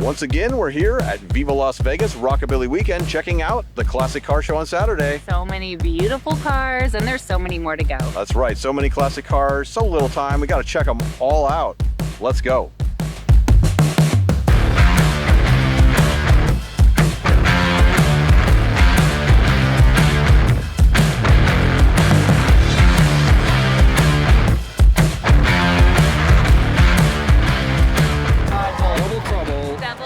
Once again, we're here at Viva Las Vegas Rockabilly Weekend, checking out the classic car show on Saturday. So many beautiful cars, and there's so many more to go. That's right, so many classic cars, so little time. We got to check them all out. Let's go.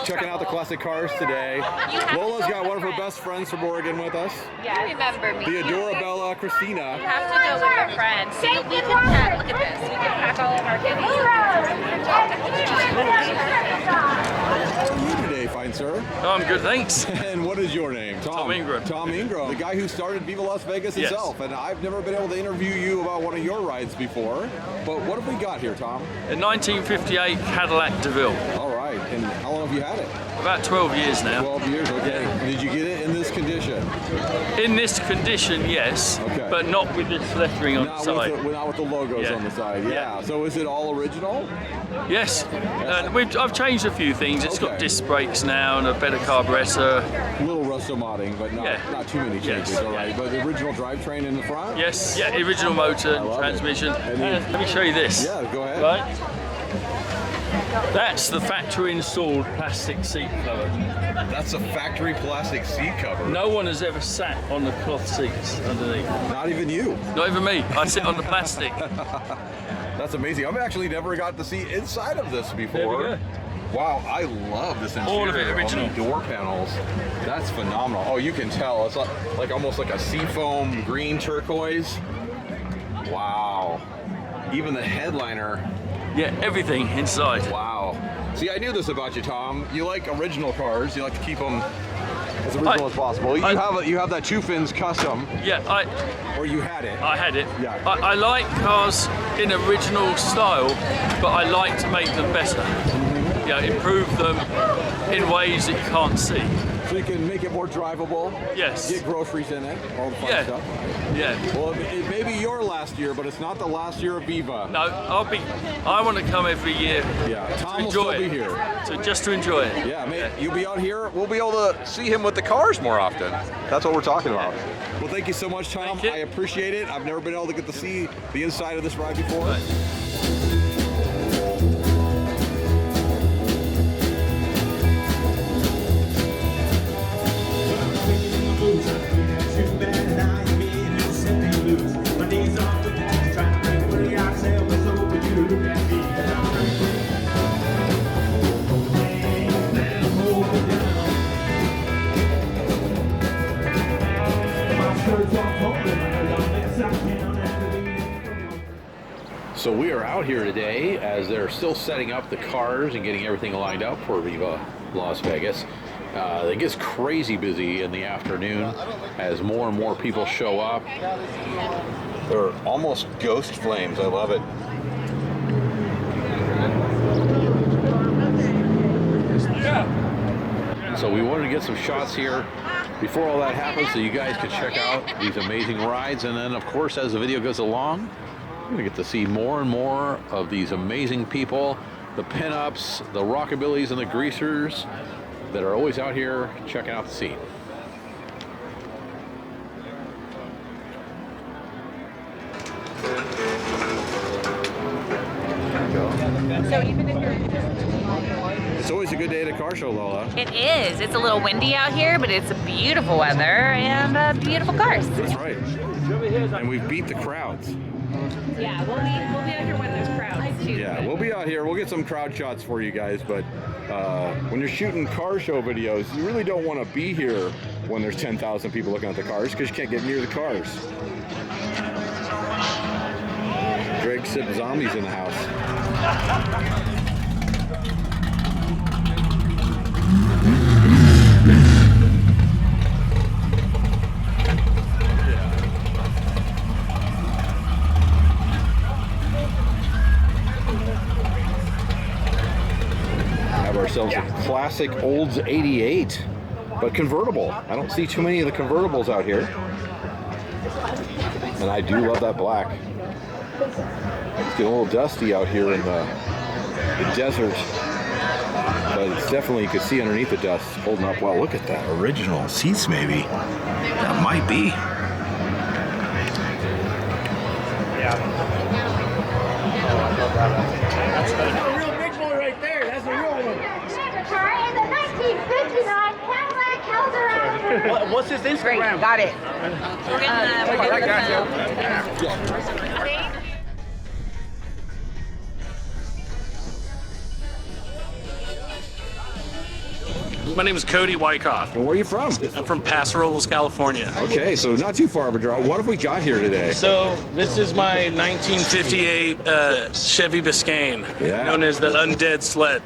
Checking out the classic cars today. Lola's got one of her best friends from Oregon with us. Yeah, remember me. The adorable Christina. You have to go with your friends. So we can pack, look at this. We can pack all of our How are you today, fine sir? Oh, I'm good, thanks. And what is your name? Tom Ingram. Tom Ingram, the guy who started Viva Las Vegas himself. And I've never been able to interview you about one of your rides before. But what have we got here, Tom? A 1958 Cadillac DeVille. All right, and how long have you had it? About 12 years now. 12 years, okay. Yeah. Did you get it in this condition? In this condition, yes, okay. But not with this lettering on the side. Not with the logos on the side, yeah. So is it all original? Yes, I've changed a few things. It's got disc brakes now and a better carburetor. A little modding, but not too many changes, all right. But the original drivetrain in the front? Yes, yeah, original motor, transmission. Let me show you this. Yeah, go ahead. Right? That's the factory installed plastic seat cover. That's a factory plastic seat cover? No one has ever sat on the cloth seats underneath. Not even you? Not even me. I sit on the plastic. That's amazing. I've actually never got to see inside of this before. There we go. Wow, I love this interior. All of it original. On the door panels. That's phenomenal. Oh, you can tell. It's like almost like a seafoam green turquoise. Wow. Even the headliner. Yeah, everything inside. Wow. See, I knew this about you, Tom. You like original cars. You like to keep them as original as possible. You have that 2 fins Kustom. Yeah, or you had it. I had it. Yeah. I like cars in original style, but I like to make them better. Yeah, improve them in ways that you can't see. So you can make it more drivable. Yes. Get groceries in it, all the fun stuff. Yeah. Well, it may be your last year, but it's not the last year of Viva. No, I want to come every year. Yeah, Tom to enjoy will still be here. So just to enjoy it. Yeah, you'll be out here. We'll be able to see him with the cars more often. That's what we're talking about. Well, thank you so much, Tom. I appreciate it. I've never been able to get to see the inside of this ride before. Right. So we are out here today as they're still setting up the cars and getting everything lined up for Viva Las Vegas. It gets crazy busy in the afternoon as more and more people show up. They're almost ghost flames. I love it. So we wanted to get some shots here before all that happens so you guys could check out these amazing rides. And then, of course, as the video goes along, you're going to get to see more and more of these amazing people, the pinups, the rockabillys, and the greasers that are always out here checking out the scene. So even if you're It's always a good day at a car show, Lola. It is. It's a little windy out here, but it's beautiful weather and beautiful cars. That's right. And we've beat the crowds. Yeah, we'll be out here when there's crowds too. Yeah, we'll be out here. We'll get some crowd shots for you guys, but when you're shooting car show videos, you really don't want to be here when there's 10,000 people looking at the cars because you can't get near the cars. Greg Sip Zombies in the house. Have ourselves a classic Olds 88, but convertible. I don't see too many of the convertibles out here. And I do love that black. It's getting a little dusty out here in the desert, but it's definitely, you could see underneath the dust holding up well. Look at that. Original seats, maybe. That might be. Yeah. That's a real big boy right there. That's a real one. In the 1959 Cadillac held around. What's his Instagram? Great, got it. We're My name is Cody Wyckoff. And where are you from? I'm from Paso Robles, California. Okay, so not too far of a drive. What have we got here today? So this is my 1958 Chevy Biscayne, Yeah. known as the Undead Sled.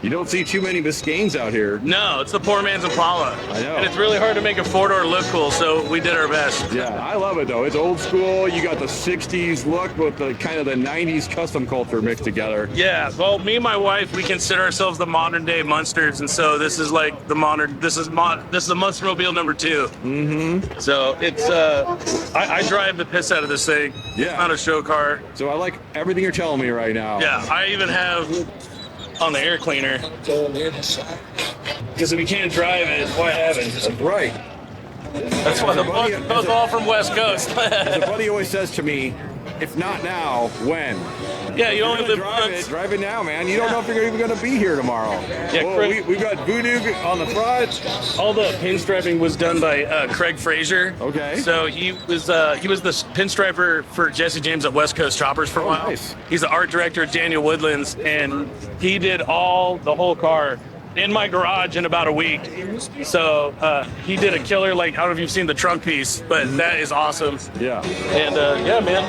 You don't see too many Biscaynes out here. No, it's the poor man's Impala. I know. And it's really hard to make a four-door look cool, so we did our best. Yeah, I love it though. It's old school. You got the 60s look with the kind of the 90s custom culture mixed together. Yeah, well, me and my wife, we consider ourselves the modern-day Munsters, and so this is like the modern. This is the Munstermobile number 2. Mm-hmm. So it's I drive the piss out of this thing. Yeah. It's not a show car. So I like everything you're telling me right now. Yeah, I even have on the air cleaner. Because if you can't drive it, why have it? Right. That's why the both all from West Coast. The buddy always says to me, if not now, when? Yeah, you only live Drive once. it, drive it now, man. You don't know if you're even going to be here tomorrow. Yeah, Well, Craig- we've got Voodoo on the front. All the pinstriping was done by Craig Frazier. Okay. So he was the pinstriper for Jesse James at West Coast Choppers for a while. Nice. He's the art director at Daniel Woodlands, and he did the whole car in my garage in about a week. So he did a killer, like, I don't know if you've seen the trunk piece, but that is awesome. Yeah. And yeah, man,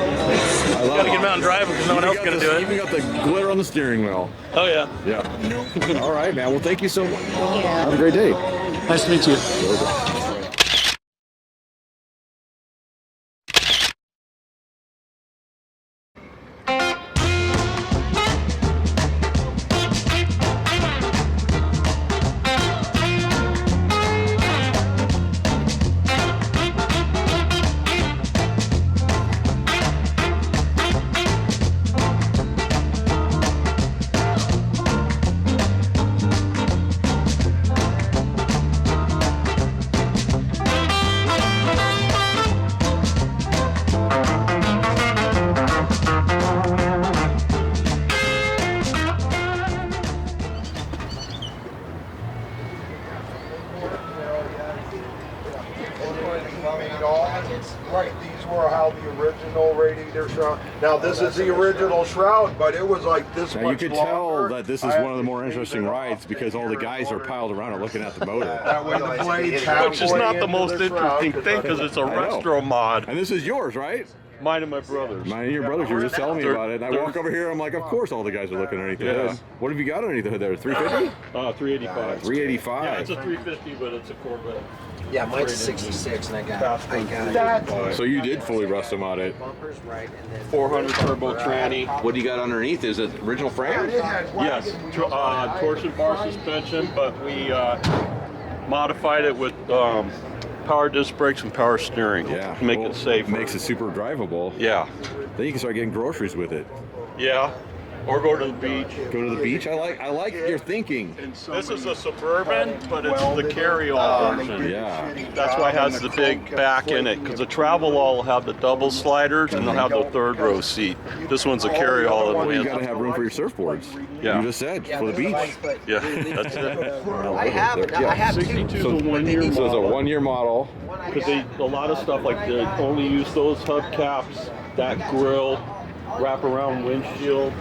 I love gotta it. get him out and drive because no one else is gonna do Even it. got the glitter on the steering wheel. Oh yeah. Yeah. All right, man. Well, thank you so much. Have a great day. Nice to meet you. Right, these were how the original radiator shroud. Now this is the original shroud, but it was like this Now, much you could longer. tell that this is one of the more interesting rides because all the guys are piled around and looking at the motor. That way the blade's Which is not the most interesting thing because it's a I know. retro mod. And this is yours, right? Mine and my brother's. Mine and your brothers, you were just telling me about it. And I walk over here, I'm like, of course all the guys are looking underneath the hood. What have you got underneath the hood there? 350? 385. 385. Yeah, it's a 350, but it's a Corvette. Yeah, mine's a 66, and I got So you did fully rust them on it. bumpers right, and then 400 turbo tranny. What do you got underneath? Is it original frame? Yes, torsion bar suspension, but we modified it with power disc brakes and power steering Yeah. to make it safer. Makes it super drivable. Yeah, Then you can start getting groceries with it. yeah. Or go to the beach. Go to the beach. I like your thinking. This is a Suburban, but it's the carry-all version. Yeah. That's why it has the big back in it, because the Travelall will have the double sliders and they'll have the third row seat. This one's a carry-all. Well, you and got to have room for your surfboards. Yeah. You just said for the beach. yeah, that's it. I have 62 is So, a 1 year so it's a model. 1 year model. Because a lot of stuff like they only use those hubcaps, that grill, wraparound windshield.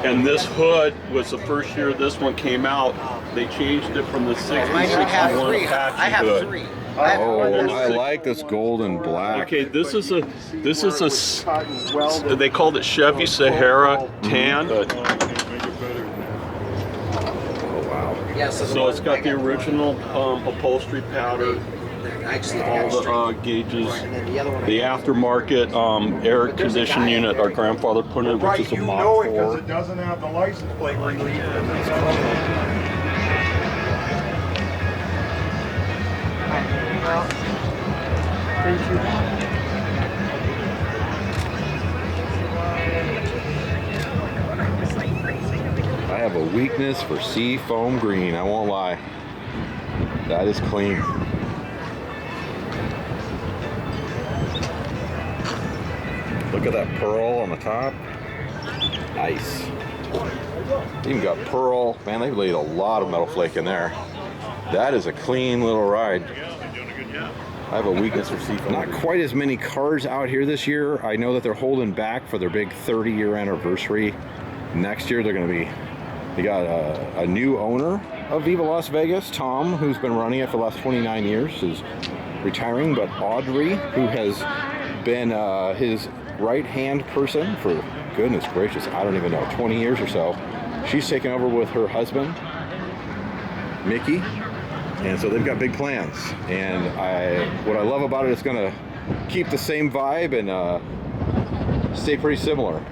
And this hood was the first year this one came out. They changed it from the 60, I have 61 three. Apache I have hood. three. Oh, I like this gold and black. Okay, this is a they called it Chevy Sahara tan. Oh wow. Yeah, So it's got the original upholstery pattern, all the gauges, the aftermarket air conditioning unit our grandfather put in, which Right, is a you Mach know it because 4. it doesn't have the license plate relief. I have a weakness for sea foam green, I won't lie. That is clean. Look at that pearl on the top. Nice. Even got pearl. Man, they've laid a lot of metal flake in there. That is a clean little ride. I have a weakness for sea foam. Not quite as many cars out here this year. I know that they're holding back for their big 30-year anniversary. Next year they're going to be, they got a new owner of Viva Las Vegas, Tom, who's been running it for the last 29 years, is retiring, but Audrey, who has been his right-hand person for, goodness gracious, I don't even know, 20 years or so. She's taken over with her husband, Mickey, and so they've got big plans. And what I love about it, it's gonna keep the same vibe and stay pretty similar.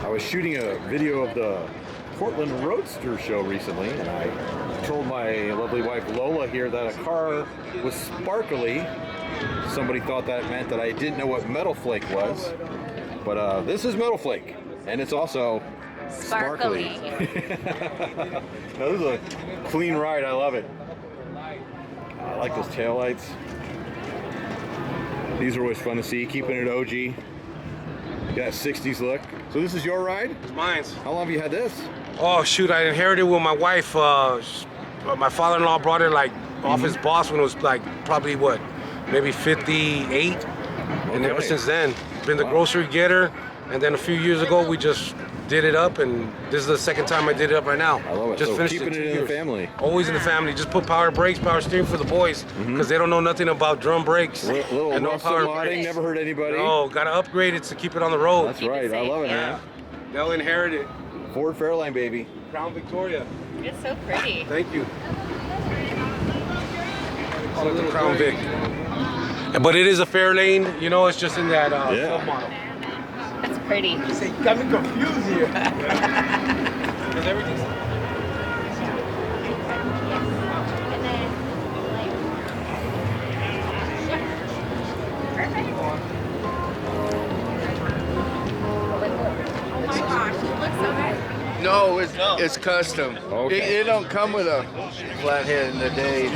I was shooting a video of the Portland Roadster show recently, and I told my lovely wife Lola here that a car was sparkly. Somebody thought that meant that I didn't know what metal flake was, but this is metal flake, and it's also sparkly. Now, this is a clean ride. I love it. I like those taillights. These are always fun to see, keeping it OG. Got 60s look. So this is your ride? It's mine. How long have you had this? Oh shoot, I inherited it with my wife. My father-in-law brought it like off his boss when it was like probably what, maybe 58. And ever since then, been the grocery getter. And then a few years ago, we just did it up, and this is the second time I did it up right now. I love it. Just so finished keeping it in the family. Always in the family. Just put power brakes, power steering for the boys, because they don't know nothing about drum brakes. Little and no muscle power modding, brakes. never hurt anybody. No, gotta upgrade it to keep it on the road. That's right. I love it, man. They'll inherit it. Ford Fairlane, baby. Crown Victoria. It's so pretty. Thank you. Call it the Crown Vic. But it is a Fairlane, you know, it's just in that submodel. That's pretty. You got me confused here. Because everything's... Oh my gosh, it looks so good. No, it's custom. Okay. It don't come with a flathead in the day.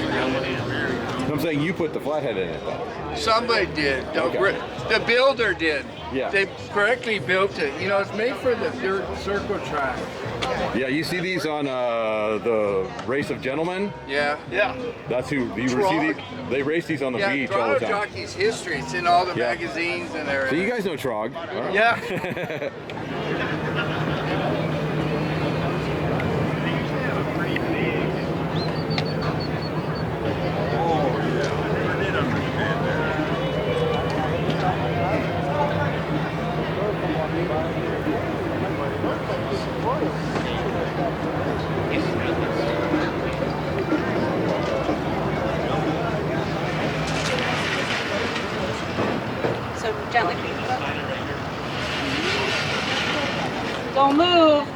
I'm saying you put the flathead in it, though. Somebody did. The builder did. Yeah. They correctly built it. You know, it's made for the dirt circle track. Yeah, you see these on the Race of Gentlemen? Yeah. Yeah. That's who you see. They race these on the beach all the Toronto time. Jockey's history. It's in all the magazines and everything. So you guys know Trog? Right. Yeah. So gently. Don't move.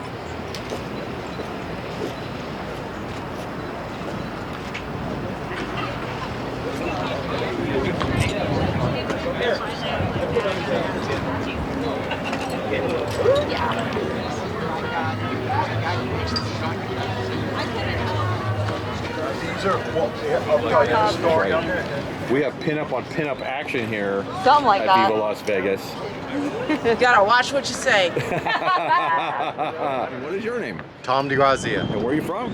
We have pinup on pinup action here Something like at that. Viva Las Vegas. You gotta watch what you say. What is your name? Tom DeGrazia. And where are you from?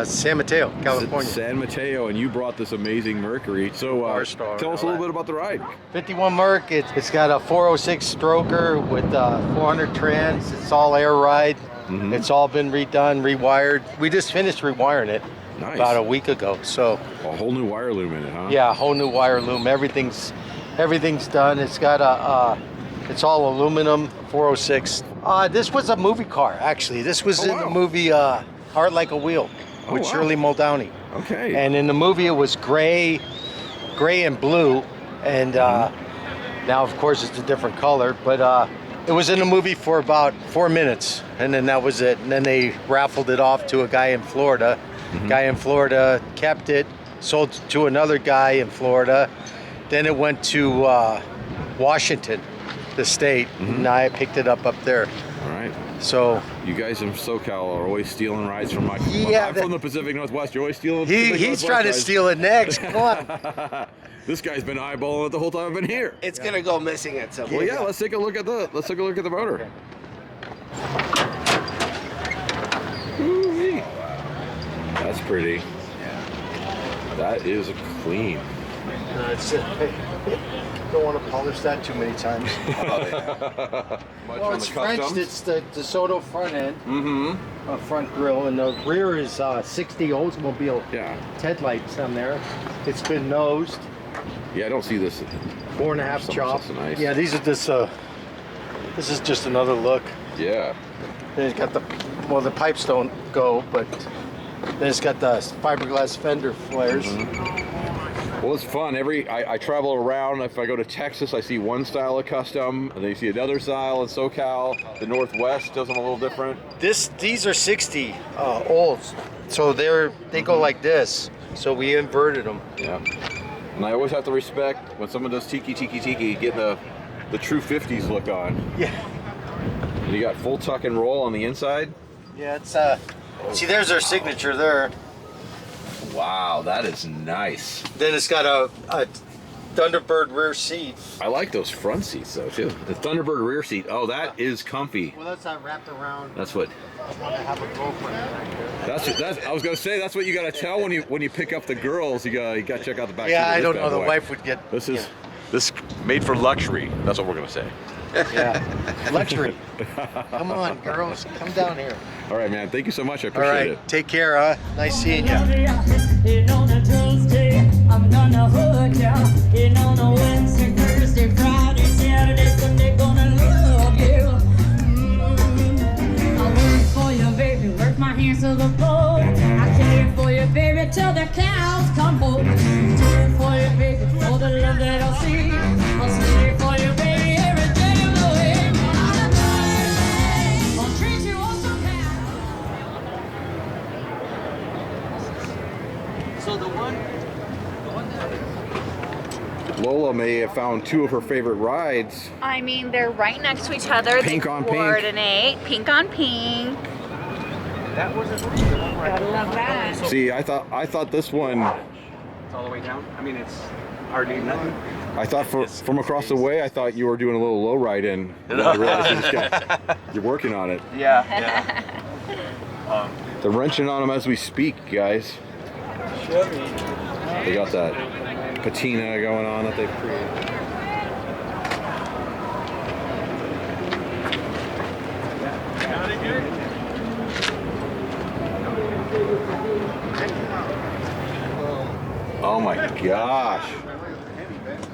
San Mateo, California. San Mateo, and you brought this amazing Mercury. So tell us a little bit about the ride. 51 Merc, it's got a 406 stroker with 400 trans. It's all air ride. It's all been redone, rewired. We just finished rewiring it about a week ago. So a whole new wire loom in it, huh? Yeah, a whole new wire loom. Everything's done. It's got a It's all aluminum, 406. This was a movie car, actually. This was in the movie Heart Like a Wheel with Shirley Muldowney. Okay. And in the movie it was gray and blue, and now of course it's a different color, but it was in the movie for about 4 minutes, and then that was it. And then they raffled it off to a guy in Florida. Guy in Florida kept it, sold it to another guy in Florida. Then it went to Washington, the state, and I picked it up there. All right. So you guys in SoCal are always stealing rides from my. Yeah, I'm from the Pacific Northwest. You're always stealing. He's trying to steal it next. Come on. This guy's been eyeballing it the whole time I've been here. It's gonna go missing at some point. Well, yeah. Let's take a look at the motor. Ooh-wee. That's pretty. That is clean. Don't want to polish that too many times. Well, it's French. It's the DeSoto front end, front grille, and the rear is 60 Oldsmobile headlights on there. It's been nosed. Yeah, I don't see this. 4.5 chop. Nice. Yeah, these are this. This is just another look. Yeah. Then it's got the pipes don't go, but then it's got the fiberglass fender flares. Well, it's fun. I travel around. If I go to Texas, I see one style of Kustom, and then you see another style in SoCal. The Northwest does them a little different. These are 60 olds, so they go like this. So we inverted them. Yeah. And I always have to respect when someone does tiki, getting the true 50s look on. Yeah. And you got full tuck and roll on the inside. Yeah, it's see, there's our signature there. Wow, that is nice. Then it's got a Thunderbird rear seat. I like those front seats though too. The Thunderbird rear seat. Oh, that is comfy. Well, that's not wrapped around. That's what. I want to have a girlfriend back there. That's. I was gonna say that's what you gotta tell when you pick up the girls. You gotta check out the back. Yeah, seat I of don't this know. bad The boy. wife would get. This made for luxury. That's what we're gonna say. Yeah, luxury. Come on, girls, come down here. All right, man. Thank you so much. I All appreciate right, it. take care. Nice seeing you. On a Tuesday, I'm gonna hook ya. On a Wednesday, Thursday, Friday, Saturday, Sunday, gonna love you. I work for you, baby, work my hands to the bone. I care for you, baby, till the cows come home. Do it for you, baby, for the love that I'll see. I'll stay for you, baby, every day of the week. I'll treat you all so bad. So the one Lola may have found two of her favorite rides. I mean, they're right next to each other. Pink they on pink. coordinate. Pink on pink. that wasn't Gotta love that. See, I thought this one. It's all the way down. I mean, it's hardly nothing. I thought from across the way, I thought you were doing a little low ride in. And I realized you just you're working on it. Yeah. They're wrenching on them as we speak, guys. They got that patina going on that they've created. Oh my gosh.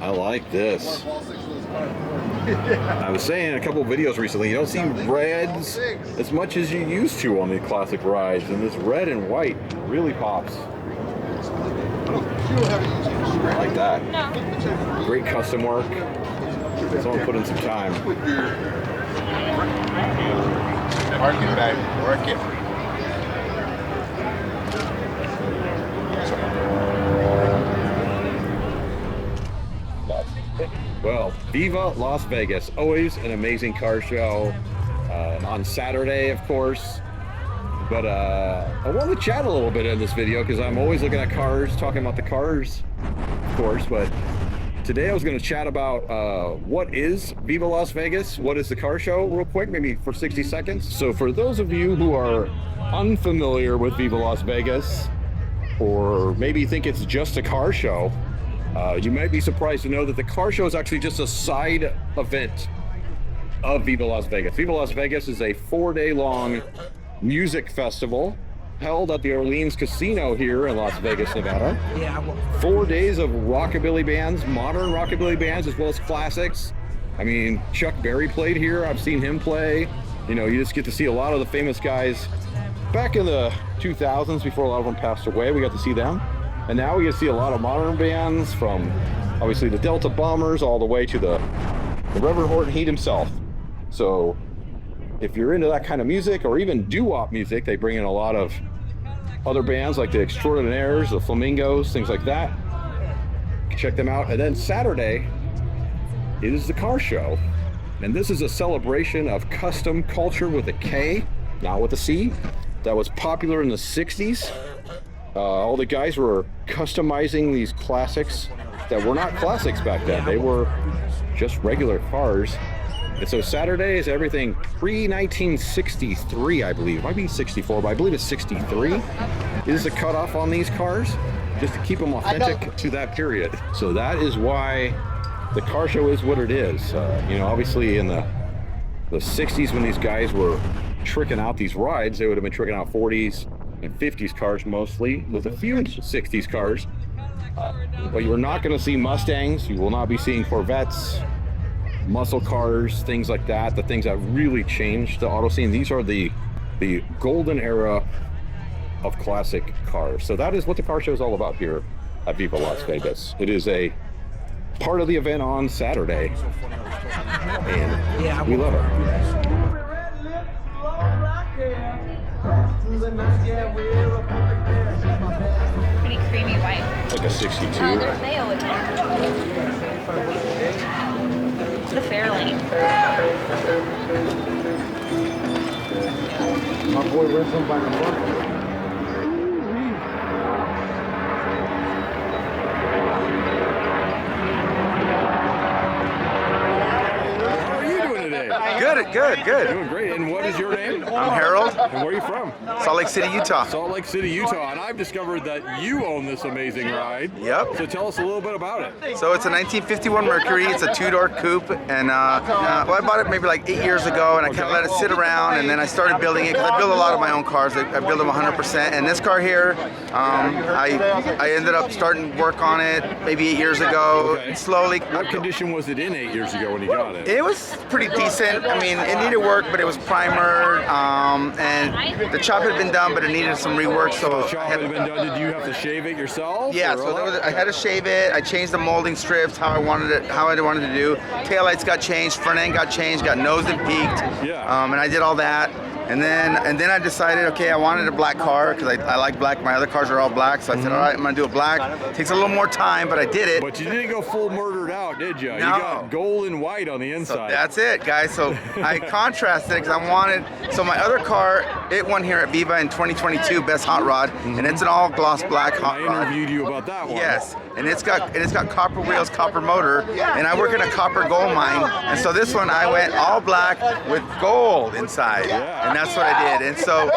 I like this. I was saying in a couple of videos recently, you don't see reds as much as you used to on the classic rides, and this red and white really pops. I like that. Great custom work. Someone put in some time. Work it, baby. Work it. Well, Viva Las Vegas, always an amazing car show. On Saturday, of course. But I want to chat a little bit in this video because I'm always looking at cars, talking about the cars, of course. But today I was going to chat about what is Viva Las Vegas, what is the car show, real quick, maybe for 60 seconds. So for those of you who are unfamiliar with Viva Las Vegas, or maybe think it's just a car show, you might be surprised to know that the car show is actually just a side event of Viva Las Vegas. Viva Las Vegas is a 4-day-long music festival held at the Orleans Casino here in Las Vegas, Nevada. 4 days of rockabilly bands, modern rockabilly bands, as well as classics. I mean, Chuck Berry played here. I've seen him play. You know, you just get to see a lot of the famous guys back in the 2000s before a lot of them passed away. We got to see them. And now we get to see a lot of modern bands, from obviously the Delta Bombers all the way to the Reverend Horton Heat himself. So if you're into that kind of music, or even doo-wop music, they bring in a lot of other bands like the Extraordinaires, the Flamingos, things like that. Check them out. And then Saturday is the car show. And this is a celebration of custom culture with a K, not with a C, that was popular in the 60s. All the guys were customizing these classics that were not classics back then. They were just regular cars. And so Saturday is everything pre-1963, I believe. It might be 64, but I believe it's 63 is the cutoff on these cars, just to keep them authentic to that period. So that is why the car show is what it is. You know, obviously in the 60s, when these guys were tricking out these rides, they would have been tricking out 40s and 50s cars mostly, with a few 60s cars. But you're not going to see Mustangs. You will not be seeing Corvettes, muscle cars, things like that. The things that really changed the auto scene. These are the golden era of classic cars. So that is what the car show is all about here at Viva Las Vegas. It is a part of the event on Saturday, and we love it. Pretty creamy white. Like a 62. There's mayo in there. The Fairlane. My boy wrestling by the book. Good. Doing great. And what is your name? I'm Harold. And where are you from? Salt Lake City, Utah. Salt Lake City, Utah. And I've discovered that you own this amazing ride. Yep. So tell us a little bit about it. So it's a 1951 Mercury. It's a two-door coupe, and well, I bought it maybe like 8 years ago, and I kind of let it sit around, and then I started building it because I build a lot of my own cars. I build them 100%. And this car here, I ended up starting work on it maybe 8 years ago. Okay. Slowly. What condition was it in 8 years ago when you got it? It was pretty decent. I mean, it needed work, but it was primered, and the chop had been done, but it needed some rework. So the chop had been done. Did you have to shave it yourself? Yeah, so I had to shave it. I changed the molding strips how I wanted it to do. Taillights got changed, front end got changed, got nosed and peaked. Yeah. And I did all that. And then I decided, okay, I wanted a black car because I like black. My other cars are all black, so I said, all right, I'm gonna do a black. It takes a little more time, but I did it. But you didn't go full murdered out, did you? No. You got gold and white on the inside. So that's it, guys. So I contrasted it because I wanted. So my other car, it won here at Viva in 2022, best hot rod, and it's an all gloss black hot rod. I interviewed you about that one. Yes, and it's got copper wheels, copper motor, and I work in a copper gold mine, and so this one I went all black with gold inside, and that's what I did. And so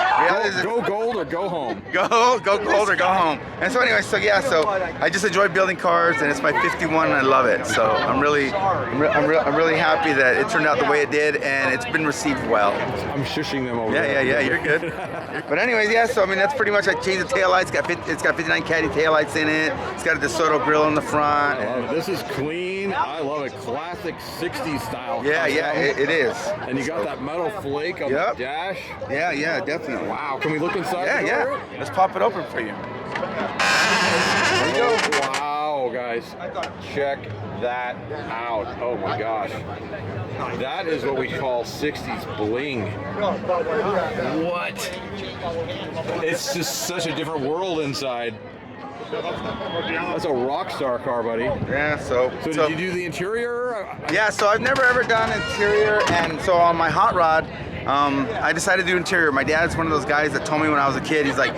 go gold or go home. Go gold or go home. And so anyway, so I just enjoy building cars, and it's my 51, and I love it. So I'm really happy that it turned out the way it did, and it's been received well. I'm shushing them over. Yeah, you're good. But anyways, yeah. So I mean, that's pretty much. I changed the taillights. It's got 59 caddy taillights in it. It's got a DeSoto grill in the front. I love it. This is clean. I love it. Classic 60s style. Yeah, it is. And you got that metal flake on the dash. Yeah, definitely. Wow. Can we look inside? Yeah. Let's pop it open for you. There you go. Wow, guys. Check that out. Oh my gosh. That is what we call 60s bling. What? It's just such a different world inside. That's a rock star car, buddy. Yeah, so did you do the interior? Yeah, so I've never ever done interior, and so on my hot rod, I decided to do interior. My dad's one of those guys that told me when I was a kid, he's like,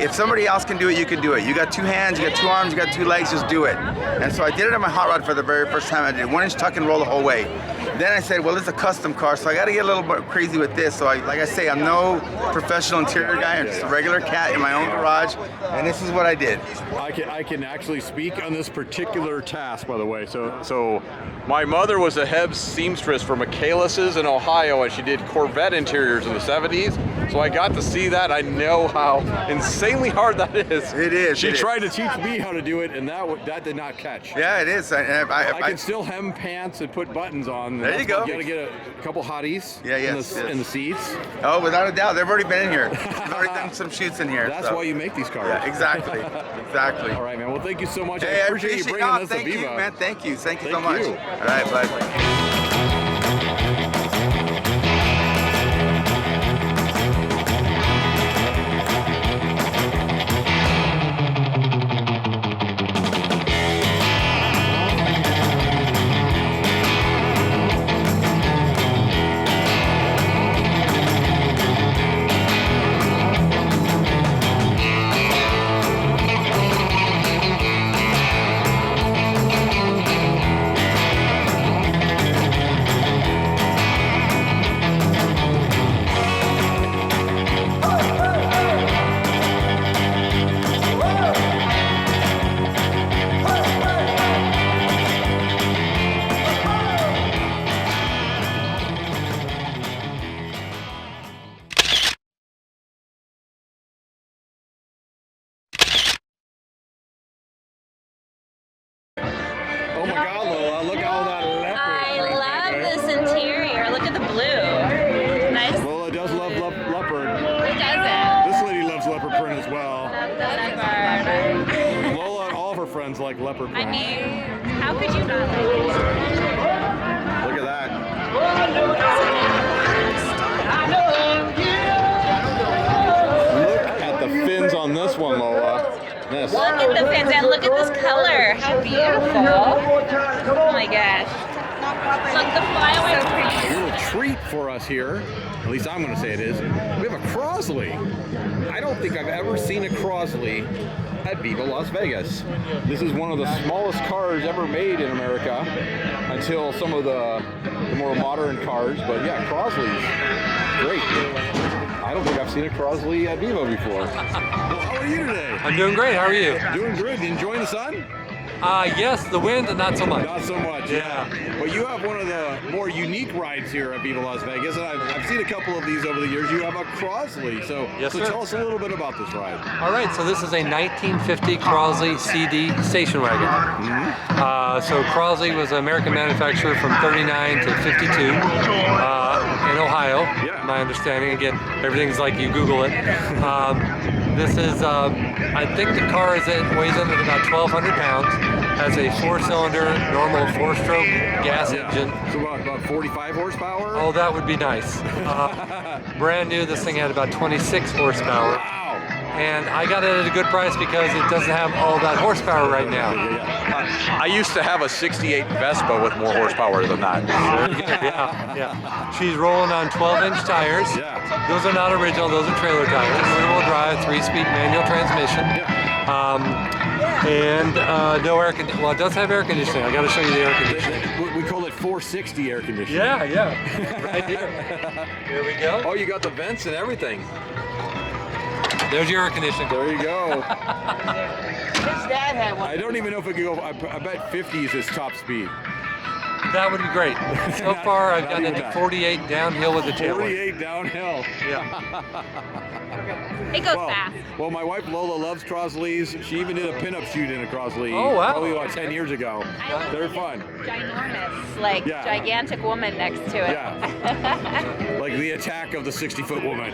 if somebody else can do it, you can do it. You got 2 hands, you got 2 arms, you got 2 legs, just do it. And so I did it on my hot rod for the very first time. I did 1-inch tuck and roll the whole way. Then I said, well, it's a custom car, so I got to get a little bit crazy with this. So like I say, I'm no professional interior guy. I'm just a regular cat in my own garage, and this is what I did. I can actually speak on this particular task, by the way. So my mother was a Hebs seamstress for Michaelis's in Ohio, and she did Corvette Corvette interiors in the 70s. So I got to see that. I know how insanely hard that is. It is. She tried to teach me how to do it, and that did not catch. Yeah, it is. I can still hem pants and put buttons on. There you go. You gotta get a couple hotties in the seats. Oh, without a doubt. They've already been in here. We've already done some shoots in here. That's why you make these cars. Yeah, exactly. Exactly. All right, man. Well, thank you so much. Hey, I appreciate you bringing us to Viva. Thank you, man. Thank you. Thank you so Thank much. you. All right, bud. Oh my God, Lola! Look at all that leopard. I love this interior. Look at the blue. Nice. Lola does love leopard. Who doesn't? This lady loves leopard print as well. Leopard. Lola and all of her friends like leopard print. I mean, how could you not like it? Look at that. Look at the fins on this one, Lola. This. Look at the fins and look at this color. How beautiful. Oh my gosh. Look, the flyaway. So pretty. A little treat for us here. At least I'm going to say it is. We have a Crosley. I don't think I've ever seen a Crosley at Viva Las Vegas. This is one of the smallest cars ever made in America until some of the more modern cars. But yeah, Crosley's great. I don't think I've seen a Crosley at Viva before. Well, how are you today? I'm doing great. How are you? Doing good. Enjoying the sun? Yes, the wind, not so much. Not so much, yeah. But you have one of the more unique rides here at Viva Las Vegas, and I've seen a couple of these over the years. You have a Crosley, so tell us a little bit about this ride. All right, so this is a 1950 Crosley CD station wagon. So Crosley was an American manufacturer from 39 to 52 in Ohio, my understanding. Again, everything's like you Google it. This is, I think the car weighs in at about 1,200 pounds. Has a 4-cylinder, normal 4-stroke gas engine. So about 45 horsepower? Oh, that would be nice. Brand new, this thing had about 26 horsepower. Wow. And I got it at a good price because it doesn't have all that horsepower right now. I used to have a 68 Vespa with more horsepower than that. Yeah. She's rolling on 12-inch tires. Yeah. Those are not original, those are trailer tires. Rear-wheel drive, 3-speed manual transmission. And no air conditioning. Well, it does have air conditioning. I got to show you the air conditioning. We call it 460 air conditioning. Yeah. Right here. Here we go. Oh, you got the vents and everything. There's your air conditioning. There you go. His dad had one. I don't even know if it could go. I bet 50 is his top speed. That would be great. So far, I've gotten it to 48 downhill with the tail. 48 downhill. Yeah. It goes fast. Well, my wife Lola loves Crosleys. She even did a pinup shoot in a Crosley. Oh, wow. Probably about 10 years ago. They're fun. Ginormous, like gigantic woman next to it. Yeah. Like the attack of the 60-foot woman.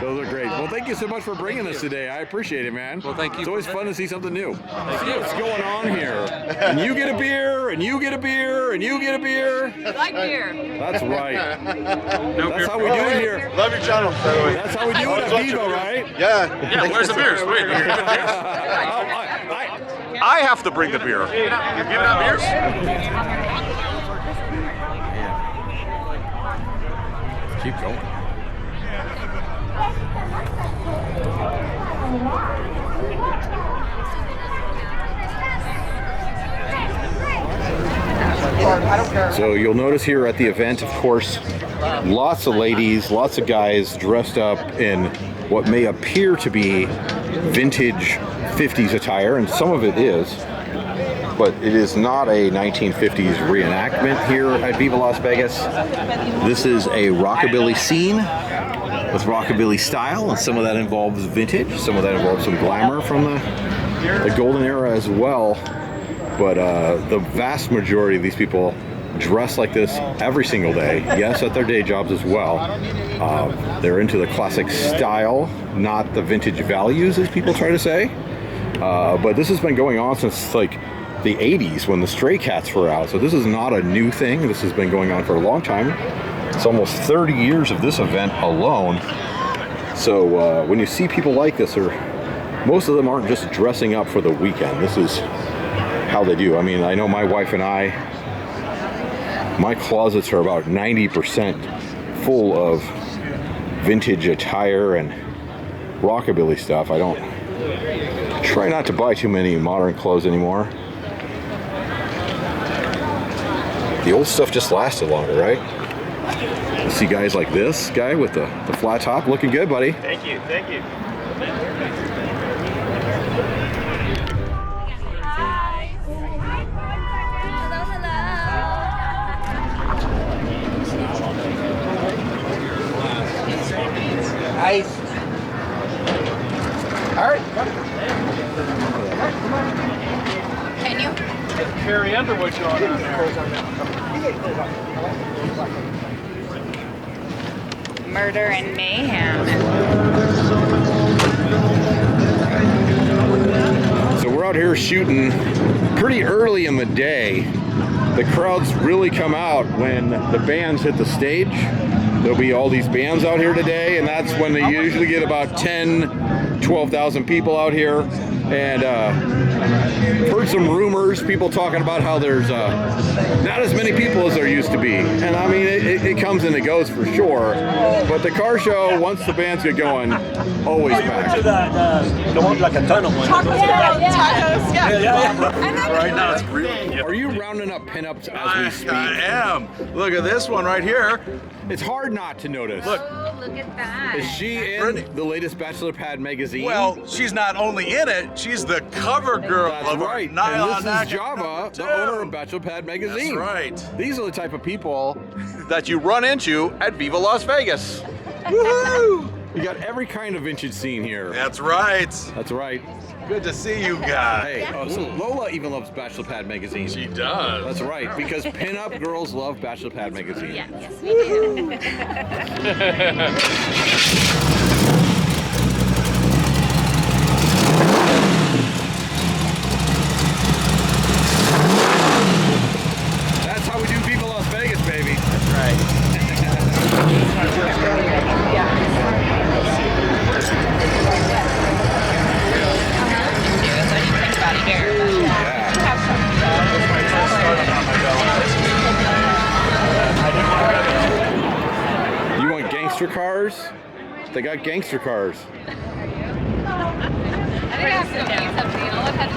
Those are great. Well, thank you so much for bringing us today. I appreciate it, man. Well, thank you. It's always fun to see something new. See what's going on here. And you get a beer, and you get a beer, and you get a beer. I like beer. That's right. That's how we do it here. Love your channel, by the way. That's how we do it at Viva, right? Yeah. Yeah, where's the beers? Wait, you're giving beers? I have to bring the beer. You're giving out beers? Keep going. So you'll notice here at the event, of course, lots of ladies, lots of guys dressed up in what may appear to be vintage 50s attire, and some of it is. but it is not a 1950s reenactment here at Viva Las Vegas. This is a rockabilly scene with rockabilly style, and some of that involves vintage, some of that involves some glamour from the golden era as well. But the vast majority of these people dress like this every single day. Yes, at their day jobs as well. They're into the classic style, not the vintage values, as people try to say. But this has been going on since like the 80s when the Stray Cats were out. So this is not a new thing. This has been going on for a long time. It's almost 30 years of this event alone. So when you see people like this, most of them aren't just dressing up for the weekend. This is how they do. I mean, I know my wife and my closets are about 90% full of vintage attire and rockabilly stuff. I don't try not to buy too many modern clothes anymore. The old stuff just lasted longer, right? You see guys like this guy with the flat top, looking good, buddy. Thank you, thank you. Ice. All right. Can you? Carrie Underwood's on there. Murder and mayhem. So we're out here shooting pretty early in the day. The crowds really come out when the bands hit the stage. There'll be all these bands out here today, and that's when they usually get about 10, 12,000 people out here. And heard some rumors, people talking about how there's not as many people as there used to be. And I mean, it comes and it goes for sure. But the car show, once the bands get going, always packed. The one like a tunnel one. Tacos, yeah. Right now it's really. Are you rounding up pinups as we speak? I am. Look at this one right here. It's hard not to notice. Look. Oh, look at that. Is she in the latest Bachelor Pad magazine? Well, she's not only in it, she's the cover girl of our nylon. And this is Java, the owner of Bachelor Pad magazine. That's right. These are the type of people that you run into at Viva Las Vegas. Woohoo! You got every kind of vintage scene here. That's right. That's right. Good to see you guys. Hey, so Lola even loves Bachelor Pad magazine. She does. That's right, because pinup girls love Bachelor Pad magazine. Yeah, yes we do. That's how we do Viva Las Vegas, baby. That's right. You want gangster cars? They got gangster cars. I think I have to do something. I'll look at it.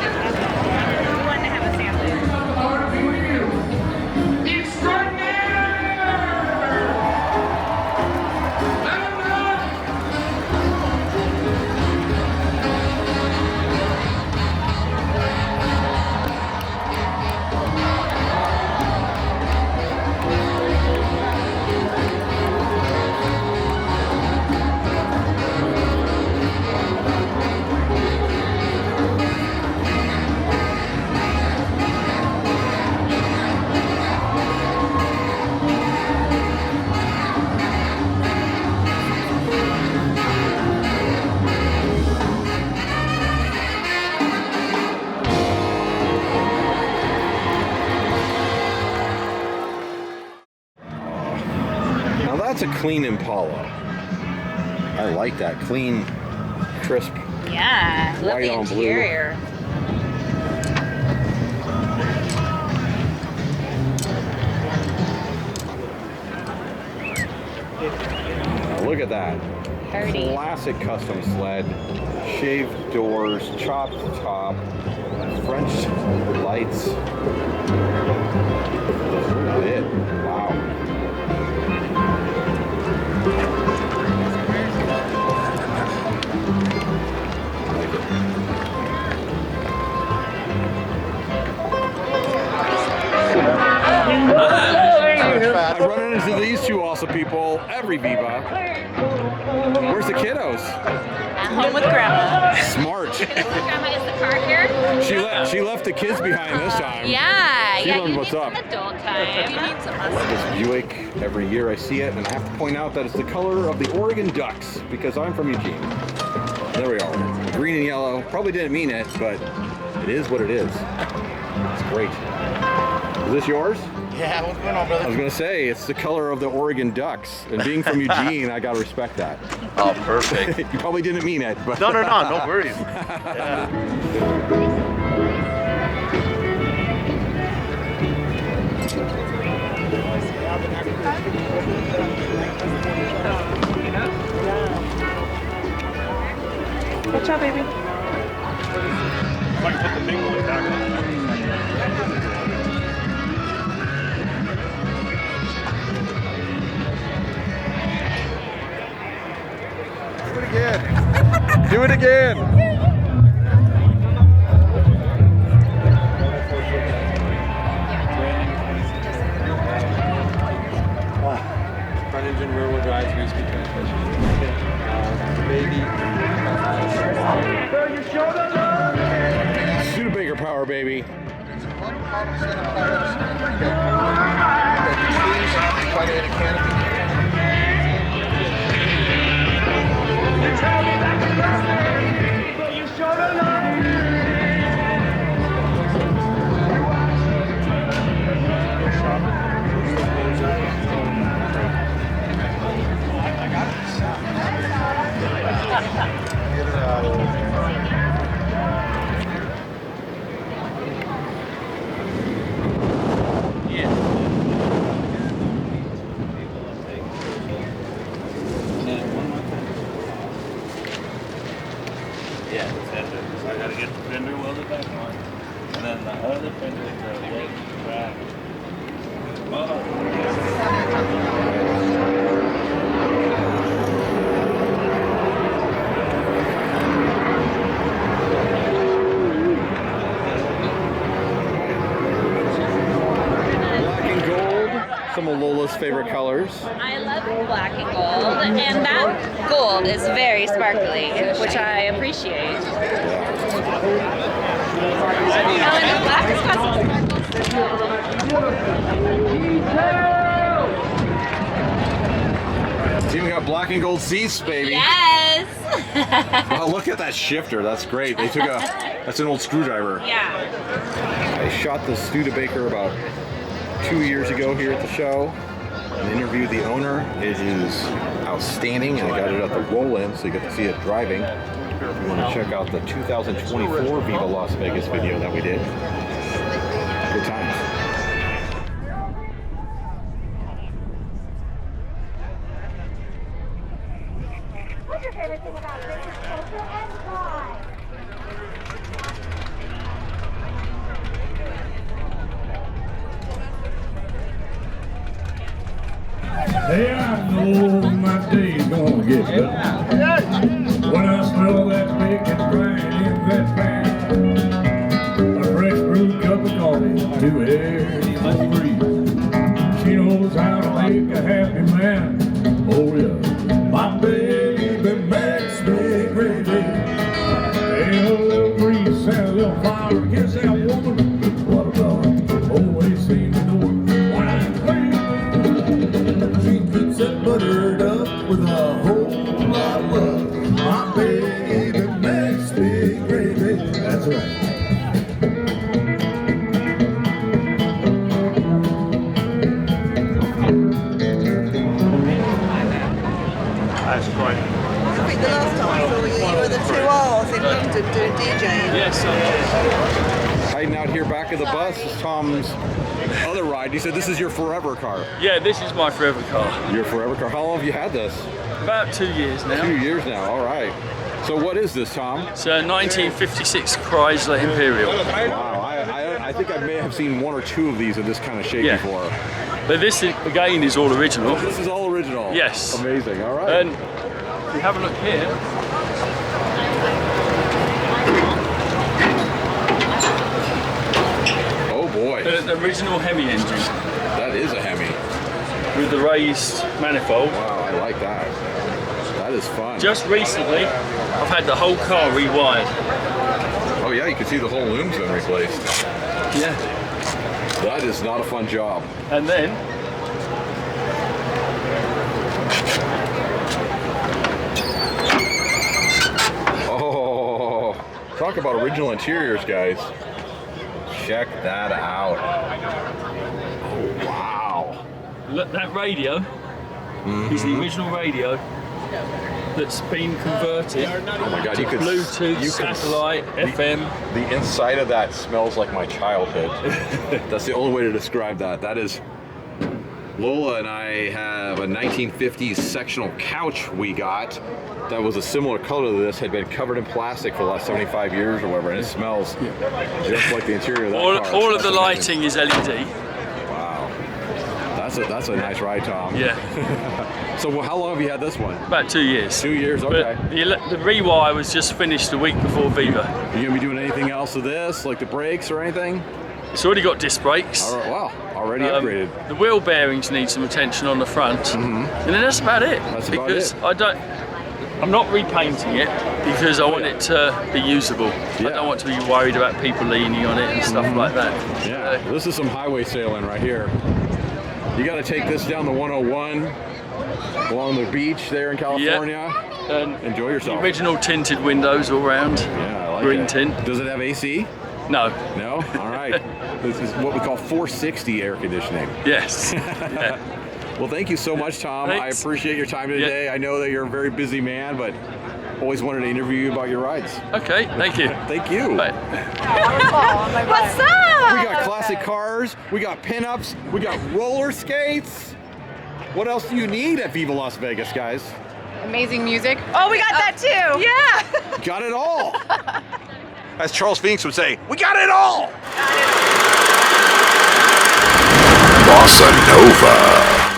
We wanted to have a sample. That's a clean Impala. I like that. Clean, crisp. Yeah, love white the on blue. interior. Look at that. Dirty. Classic custom sled. Shaved doors, chopped top, French lights. Look at it. Wow. two awesome people every Viva. Where's the kiddos? At home with Grandma. Smart. Grandma, is the car here? She left the kids behind this time. Yeah, She yeah. learned You what's need up. some adult time. You need some I love this Buick. Every year I see it, and I have to point out that it's the color of the Oregon Ducks because I'm from Eugene. There we are. Green and yellow. Probably didn't mean it, but it is what it is. It's great. Is this yours? Yeah, what's going on, brother? I was gonna say, it's the color of the Oregon Ducks, and being from Eugene, I gotta respect that. Oh, perfect. You probably didn't mean it, but... No, no worries. Yeah. Good job, baby. If I can put the big boy back on. Do it again. Do it again. Front engine, rear wheel drive, 3-speed transmission. Studebaker power, baby. I gotta get the fender welded back on, and then the other fender is welded back. Black and gold, some of Lola's favorite colors. I love black and gold, and that gold is very sparkly, which I appreciate. Oh, and the black has got some It's even got black and gold seats, baby. Yes! Oh, look at that shifter. That's great. They took that's an old screwdriver. Yeah. I shot the Studebaker about 2 years ago here at the show and interviewed the owner. It is outstanding, and I got it at the roll-in, so you get to see it driving. If you want to check out the 2024 Viva Las Vegas video that we did. Good times. What's your favorite thing about Vegas culture and pride? Hey, I know my day's gonna get better. When I smell that bacon frying in that pan, a fresh brewed cup of coffee to every breeze. She knows how to make a happy man. Oh yeah, my baby makes me crazy. Hey, a little breeze and a little fire against that woman. What about it? Always seem to know it. When I'm crazy. She keeps it buttered up with a whole lot of love. My baby makes me crazy. That's right. That's great. I think the last time I saw you, you were the 2Rs in London doing DJing. Yes, Hiding out here back of the bus is Tom's other ride. He said this is your forever car. yeah, this is my forever car. Your forever car. How long have you had this? About 2 years now. 2 years now. All right. So what is this, Tom? It's a 1956 Chrysler Imperial. Wow. I think I may have seen one or two of these in this kind of shape before. But this, again, is all original. This is all original? Yes. Amazing. All right. And if you have a look here, oh boy. the original Hemi engine. That is a Hemi. with the raised manifold. Wow, I like that. That is fun. Just recently, I've had the whole car rewired. Oh yeah, you can see the whole loom's been replaced. Yeah. That is not a fun job. And then, oh, talk about original interiors, guys. Check that out. Oh, wow. look, that radio is the original radio that's been converted oh my God, to you could, Bluetooth, satellite, FM. The inside of that smells like my childhood. That's the only way to describe that. That is, Lola and I have a 1950s sectional couch we got that was a similar color to this, had been covered in plastic for the last 75 years or whatever, and it smells just like the interior of that car. All of the lighting is LED. Wow. That's a nice ride, Tom. Yeah. So how long have you had this one? About 2 years. 2 years, okay. But the rewire was just finished the week before Viva. Are you gonna be doing anything else with this, like the brakes or anything? It's already got disc brakes. All right, wow, already upgraded. The wheel bearings need some attention on the front, and then that's about it. That's about it. I'm not repainting it because I want it to be usable. I don't want to be worried about people leaning on it and stuff like that. Yeah, this is some highway sailing right here. You got to take this down the 101 along the beach there in California. Yeah. And enjoy yourself. The original tinted windows all around. Yeah, I like green it. tint. Does it have AC? No. No? All right. This is what we call 460 air conditioning. Yes. Yeah. Well, thank you so much, Tom. Thanks. I appreciate your time today. I know that you're a very busy man, but always wanted to interview you about your rides. Okay, thank you. Thank you. Bye. What's up? We got classic cars, we got pinups, we got roller skates. What else do you need at Viva Las Vegas, guys? Amazing music. Oh, we got that too. Yeah. Got it all. As Charles Phoenix would say, we got it all! Bossanova.